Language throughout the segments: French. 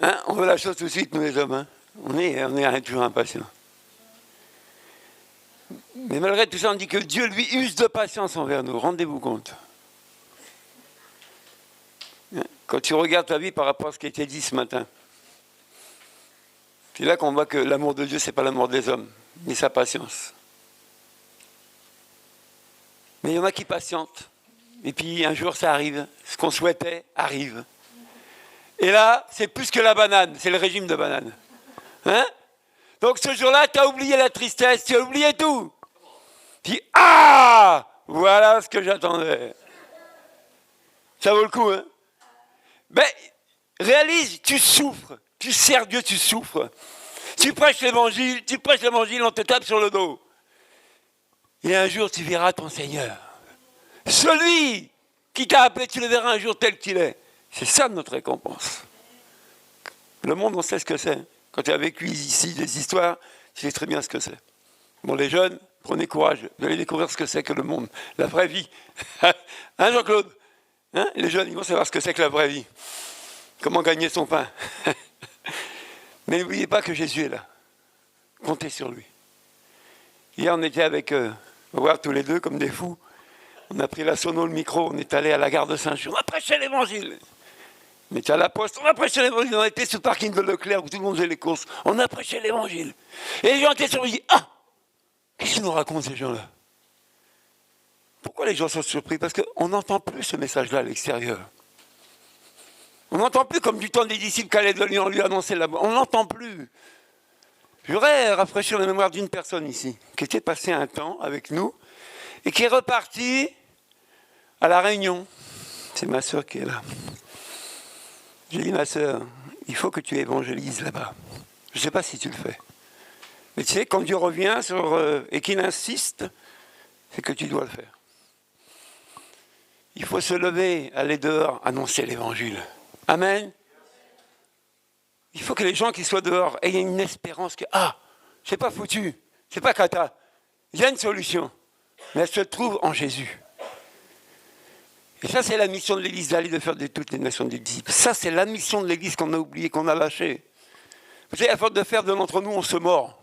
Hein, on veut la chose tout de suite, nous les hommes. Hein. On est toujours impatients. Mais malgré tout ça, on dit que Dieu, lui, use de patience envers nous. Rendez-vous compte. Quand tu regardes ta vie par rapport à ce qui a été dit ce matin, c'est là qu'on voit que l'amour de Dieu, ce n'est pas l'amour des hommes, mais sa patience. Mais il y en a qui patientent. Et puis un jour, ça arrive. Ce qu'on souhaitait arrive. Et là, c'est plus que la banane. C'est le régime de banane. Hein? Donc ce jour-là, tu as oublié la tristesse. Tu as oublié tout. Tu dis, ah, voilà ce que j'attendais. Ça vaut le coup, hein? Ben, réalise, tu souffres. Tu sers Dieu, tu souffres. Tu prêches l'évangile, on te tape sur le dos. Et un jour, tu verras ton Seigneur. Celui qui t'a appelé, tu le verras un jour tel qu'il est. C'est ça notre récompense. Le monde, on sait ce que c'est. Quand tu as vécu ici des histoires, tu sais très bien ce que c'est. Bon, les jeunes, prenez courage. Vous allez découvrir ce que c'est que le monde. La vraie vie. Hein, Jean-Claude? Hein, les jeunes, ils vont savoir ce que c'est que la vraie vie. Comment gagner son pain. Mais n'oubliez pas que Jésus est là. Comptez sur lui. Hier, on était avec voir tous les deux comme des fous. On a pris la sono, le micro, on est allé à la gare de Saint-Just. On a prêché l'évangile. On était à la poste, on a prêché l'évangile. On était sur le parking de Leclerc où tout le monde faisait les courses. On a prêché l'évangile. Et les gens étaient surpris. Ah, qu'est-ce qu'ils nous racontent ces gens-là? Pourquoi les gens sont surpris? Parce qu'on n'entend plus ce message-là à l'extérieur. On n'entend plus comme du temps des disciples qu'allaient de lui annoncer là-bas. On n'entend plus. Je voudrais rafraîchir la mémoire d'une personne ici, qui était passée un temps avec nous et qui est repartie à La Réunion. C'est ma sœur qui est là. J'ai dit, ma sœur, il faut que tu évangélises là-bas. Je ne sais pas si tu le fais. Mais tu sais, quand Dieu revient et qu'il insiste, c'est que tu dois le faire. Il faut se lever, aller dehors, annoncer l'évangile. Amen. Il faut que les gens qui soient dehors aient une espérance que, ah, c'est pas foutu, c'est pas cata. Il y a une solution, mais elle se trouve en Jésus. Et ça, c'est la mission de l'Église, d'aller de faire de toutes les nations des disciples. Ça, c'est la mission de l'Église qu'on a oubliée, qu'on a lâchée. Vous savez, à force de faire de l'entre nous, on se mord.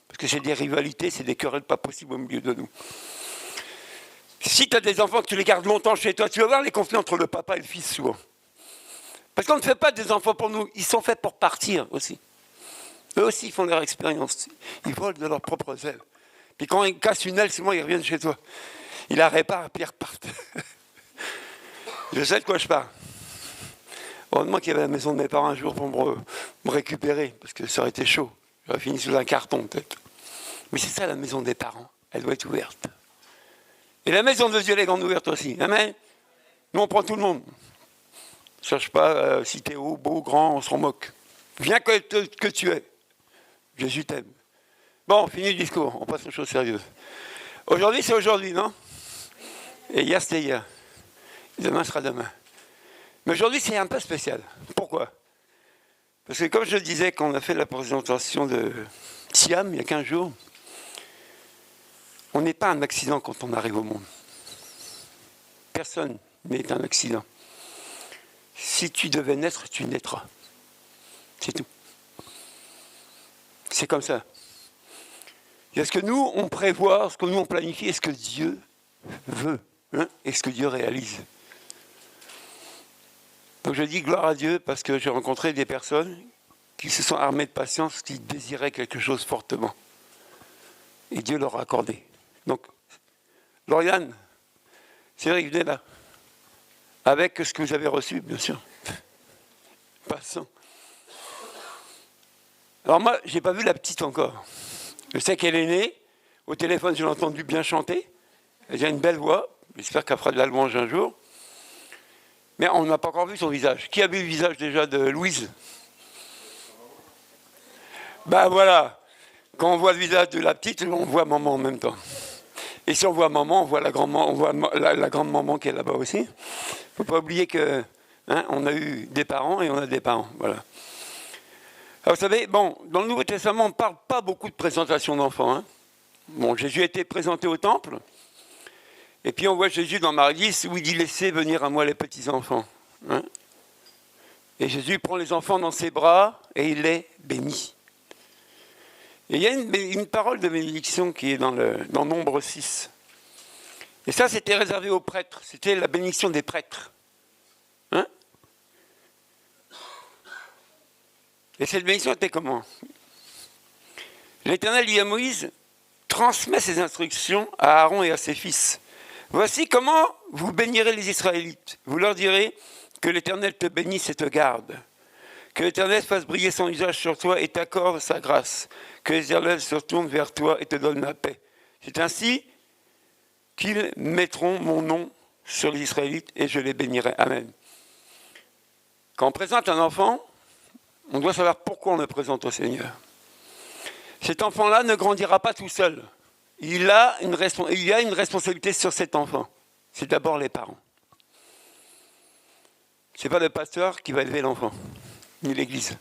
Parce que c'est des rivalités, c'est des querelles pas possibles au milieu de nous. Si tu as des enfants que tu les gardes longtemps chez toi, tu vas voir les conflits entre le papa et le fils souvent. Parce qu'on ne fait pas des enfants pour nous, ils sont faits pour partir aussi. Eux aussi, ils font leur expérience. Ils volent de leurs propres ailes. Puis quand ils cassent une aile, souvent, ils reviennent chez toi. Ils la réparent, puis ils repartent. Je sais de quoi je parle. Heureusement qu'il y avait la maison de mes parents un jour pour me récupérer, parce que ça aurait été chaud. J'aurais fini sous un carton, peut-être. Mais c'est ça, la maison des parents. Elle doit être ouverte. Et la maison de Dieu, elle est grande ouverte aussi. Amen. Nous, on prend tout le monde. Ne cherche pas si t'es haut, beau, grand, on s'en moque. Viens que tu es. Jésus t'aime. Bon, fini le discours, on passe aux choses sérieuses. Aujourd'hui, c'est aujourd'hui, non? Et hier, c'était hier. Demain sera demain. Mais aujourd'hui, c'est un peu spécial. Pourquoi? Parce que comme je le disais, quand on a fait la présentation de Siam, il y a 15 jours, on n'est pas un accident quand on arrive au monde. Personne n'est un accident. Si tu devais naître, tu naîtras. C'est tout. C'est comme ça. Il y a ce que nous, on prévoit, ce que nous, on planifie, et ce que Dieu veut, hein, et ce que Dieu réalise. Donc je dis gloire à Dieu parce que j'ai rencontré des personnes qui se sont armées de patience, qui désiraient quelque chose fortement. Et Dieu leur a accordé. Donc, Lauriane, c'est vrai, venez là. Avec ce que vous avez reçu, bien sûr. Passons. Alors moi, je n'ai pas vu la petite encore. Je sais qu'elle est née. Au téléphone, je l'ai entendu bien chanter. Elle a une belle voix. J'espère qu'elle fera de la louange un jour. Mais on n'a pas encore vu son visage. Qui a vu le visage déjà de Louise? Ben voilà. Quand on voit le visage de la petite, on voit maman en même temps. Et si on voit maman, on voit la grande maman qui est là-bas aussi. Il ne faut pas oublier que on a eu des parents et on a des parents. Voilà. Alors vous savez, bon, dans le Nouveau Testament, on ne parle pas beaucoup de présentation d'enfants. Hein. Bon, Jésus a été présenté au temple. Et puis on voit Jésus dans Marc 10 où il dit « Laissez venir à moi les petits enfants. Hein » Et Jésus prend les enfants dans ses bras et il les bénit. Et il y a une parole de bénédiction qui est dans Nombre 6. Et ça, c'était réservé aux prêtres. C'était la bénédiction des prêtres. Hein? Et cette bénédiction était comment? L'Éternel dit à Moïse, transmet ses instructions à Aaron et à ses fils. Voici comment vous bénirez les Israélites. Vous leur direz que l'Éternel te bénisse et te garde. Que l'Éternel fasse briller son visage sur toi et t'accorde sa grâce. Que l'Éternel se retourne vers toi et te donne la paix. C'est ainsi qu'ils mettront mon nom sur les Israélites et je les bénirai. Amen. Quand on présente un enfant, on doit savoir pourquoi on le présente au Seigneur. Cet enfant-là ne grandira pas tout seul. Il y a une responsabilité sur cet enfant. C'est d'abord les parents. Ce n'est pas le pasteur qui va élever l'enfant, ni l'église.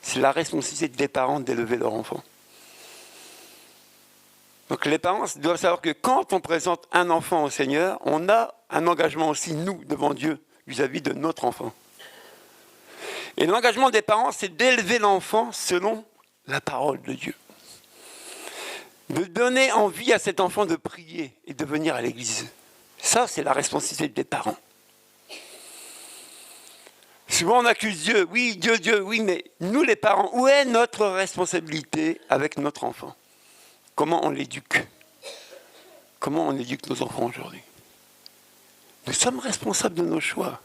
C'est la responsabilité des parents d'élever leur enfant. Donc les parents doivent savoir que quand on présente un enfant au Seigneur, on a un engagement aussi, nous, devant Dieu, vis-à-vis de notre enfant. Et l'engagement des parents, c'est d'élever l'enfant selon la parole de Dieu. De donner envie à cet enfant de prier et de venir à l'église. Ça, c'est la responsabilité des parents. Souvent, on accuse Dieu. Oui, Dieu, oui, mais nous, les parents, où est notre responsabilité avec notre enfant? Comment on l'éduque? Comment on éduque nos enfants aujourd'hui? Nous sommes responsables de nos choix.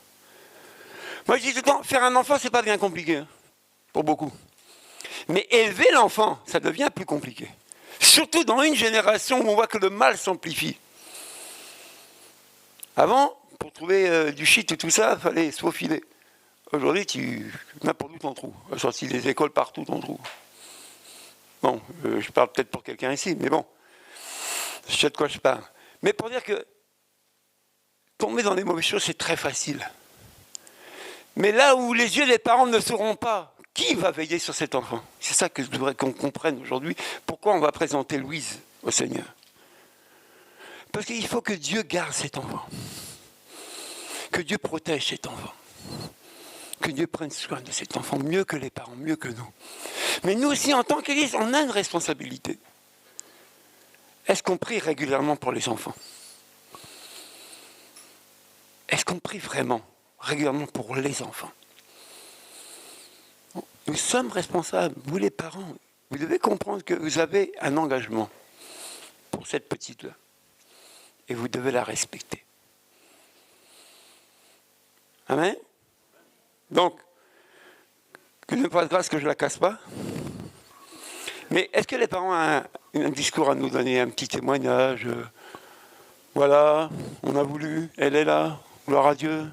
Moi, je dis tout le temps, faire un enfant, c'est pas bien compliqué, hein, pour beaucoup. Mais élever l'enfant, ça devient plus compliqué. Surtout dans une génération où on voit que le mal s'amplifie. Avant, pour trouver du shit et tout ça, il fallait se faufiler. Aujourd'hui, n'importe où t'en trouves. Sorti des écoles partout, t'en trouves. Bon, je parle peut-être pour quelqu'un ici, mais bon, je sais de quoi je parle. Mais pour dire que tomber dans les mauvaises choses, c'est très facile. Mais là où les yeux des parents ne sauront pas, qui va veiller sur cet enfant? C'est ça que je voudrais qu'on comprenne aujourd'hui. Pourquoi on va présenter Louise au Seigneur? Parce qu'il faut que Dieu garde cet enfant. Que Dieu protège cet enfant. Que Dieu prenne soin de cet enfant, mieux que les parents, mieux que nous. Mais nous aussi, en tant qu'Église, on a une responsabilité. Est-ce qu'on prie régulièrement pour les enfants? Est-ce qu'on prie vraiment régulièrement pour les enfants? Nous sommes responsables, vous les parents. Vous devez comprendre que vous avez un engagement pour cette petite-là. Et vous devez la respecter. Amen? Donc, que ne passe grâce que je ne la casse pas. Mais est-ce que les parents ont un discours à nous donner, un petit témoignage? Voilà, on a voulu, elle est là, gloire à Dieu.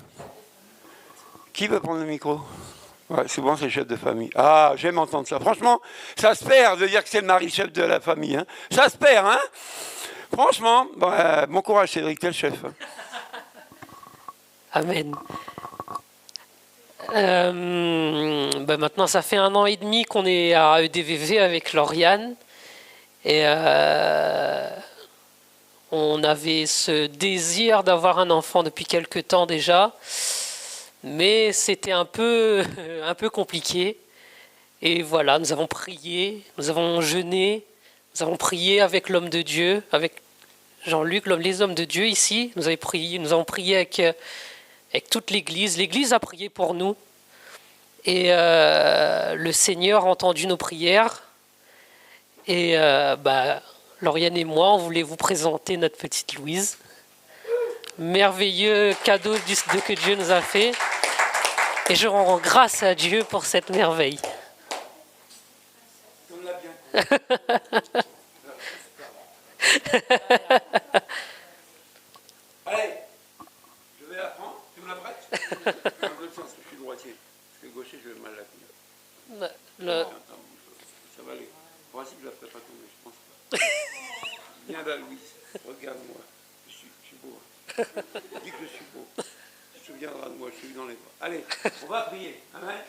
Qui veut prendre le micro? Ouais, souvent c'est le chef de famille. Ah, j'aime entendre ça. Franchement, ça se perd de dire que c'est le mari-chef de la famille. Hein. Ça se perd, hein? Franchement, bon courage Cédric, t'es le chef. Amen. Maintenant, ça fait 1 an et demi qu'on est à EDVV avec Lauriane. Et on avait ce désir d'avoir un enfant depuis quelque temps déjà. Mais c'était un peu compliqué. Et voilà, nous avons prié, nous avons jeûné, nous avons prié avec l'homme de Dieu, avec Jean-Luc, les hommes de Dieu ici. Nous avons prié avec toute l'Église. L'Église a prié pour nous. Et le Seigneur a entendu nos prières. Et Lauriane et moi, on voulait vous présenter notre petite Louise. Merveilleux cadeau que Dieu nous a fait. Et je rends grâce à Dieu pour cette merveille. On l'a bien. Allez, je vais la prendre. Tu me la prêtes? Dans l'autre sens, je suis droitier. Parce que gaucher, je vais mal la tenir. Ça va aller. En principe, je ne la ferai pas tomber, je pense pas. Viens là, Louise. Regarde-moi. Je suis beau. Dis que je suis beau. Tu te souviendras de moi, je suis dans les bras. Allez, on va prier. Amen.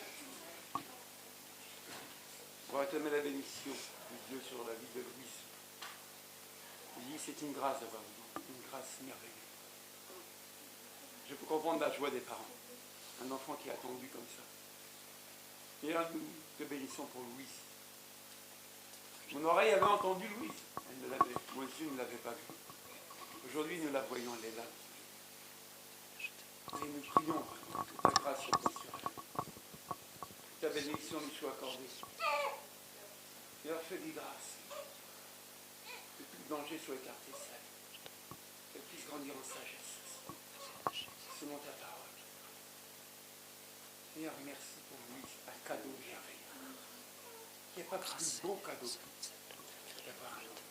On va réclamer la bénédiction de Dieu sur la vie de Louise. Il dit, c'est une grâce d'avoir une grâce merveilleuse. Je peux comprendre la joie des parents. un enfant qui a attendu comme ça. Et là, nous te bénissons pour Louise. Mon oreille avait entendu Louise. Elle ne l'avait, moi aussi, je ne l'avais pas vue. Aujourd'hui, nous la voyons, elle est là. Et nous prions que ta grâce repose sur elle. Que ta bénédiction nous soit accordée. Et leur fais des grâces. Que tout danger soit écarté, celle. Qu'elle puisse grandir en sagesse. Selon ta parole. Seigneur, merci pour Louise, un cadeau bienveillant. Il n'y a pas plus beau cadeau d'avoir un enfant.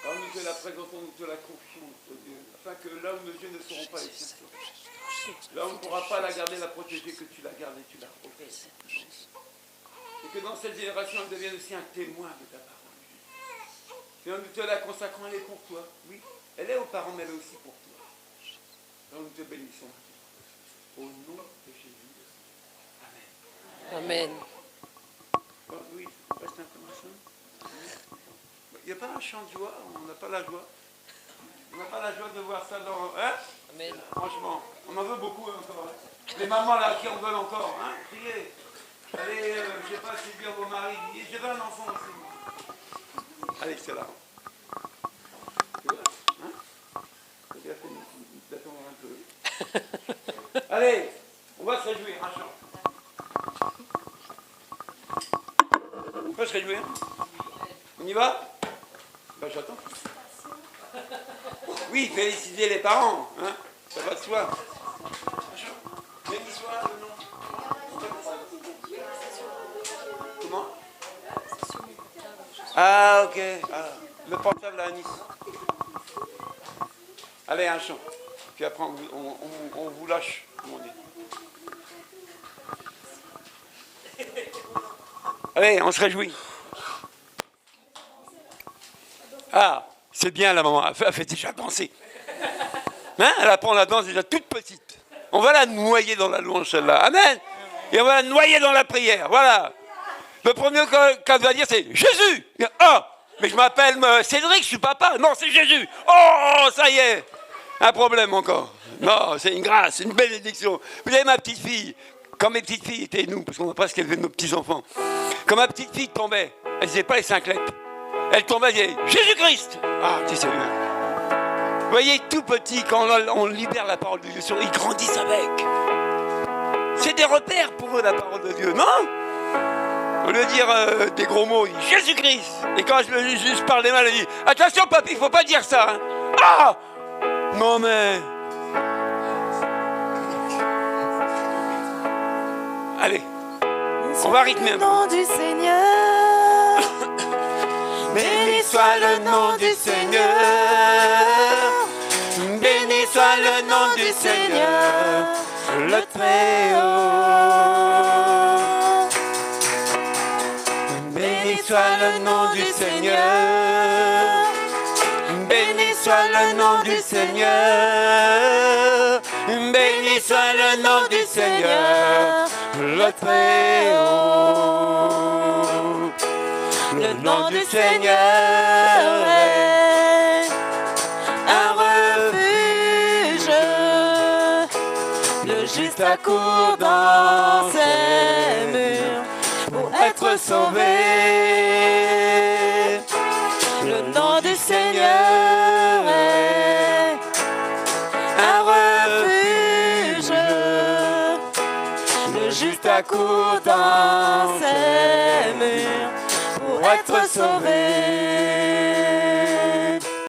Alors nous te la présentons, nous te la confions, Dieu, afin que là où nos yeux ne seront pas les siens, là où on ne pourra pas la garder, la protéger, que tu la gardes et tu la protèges. Et que dans cette génération, elle devienne aussi un témoin de ta parole. Seigneur, nous te la consacrons, elle est pour toi. Oui, elle est aux parents, mais elle est aussi pour toi. Alors nous te bénissons. Au nom de Jésus. Amen. Amen. Bon, oui, reste un peu machin. Il n'y a pas un chant de joie, on n'a pas la joie. On n'a pas la joie de voir ça dans... Hein? Amen. Franchement, on en veut beaucoup encore. Les mamans là qui en veulent encore, hein? Priez. Allez, je ne sais pas si dire vos maris, je veux un enfant aussi. Allez, c'est là. Tu vois, hein? C'est bien fait d'attendre un peu. Allez, on va se réjouir, un chant. On peut se réjouir? On y va? Ben j'attends. Oui, féliciter les parents, hein? Ça va de soi. Béni soit le nom. Comment? Ah, ok. Ah, le portable à Nice. Allez, un chant. Puis après, on vous lâche, comme on dit. Allez, on se réjouit. Ah, c'est bien la maman, elle fait déjà danser. Hein, elle apprend la danse déjà toute petite. On va la noyer dans la louange, celle-là. Amen. Et on va la noyer dans la prière. Voilà. Le premier qu'elle va dire, c'est Jésus. Ah, mais je m'appelle Cédric, je suis papa. Non, c'est Jésus. Oh, ça y est. Un problème encore. Non, c'est une grâce, une bénédiction. Vous savez, ma petite fille, quand mes petites filles étaient nous, parce qu'on a presque élevé nos petits-enfants, quand ma petite fille tombait, elle ne disait pas les 5 lettres. Elle tombait, elle disait Jésus-Christ. Ah, tu sais bien. Vous voyez, tout petit, quand on libère la parole de Dieu sur eux, ils grandissent avec. C'est des repères pour eux, la parole de Dieu, non? Au lieu de dire des gros mots, il dit Jésus-Christ. Et quand je lui juste parle des mal, il dit attention, papy, il ne faut pas dire ça. Hein. Ah! Non, mais. Allez, on va rythmer un peu. Nom du Seigneur. Béni soit le nom du Seigneur. Béni soit le nom du Seigneur, le Très-Haut. Béni soit le nom du Seigneur. Béni soit le nom du Seigneur. Béni soit le nom du Seigneur, le Très-Haut. Le nom du Seigneur est un refuge. Le juste accourt dans ses murs pour être sauvé. Le nom du Seigneur est un refuge. Le juste accourt dans ses murs pour être sauvé.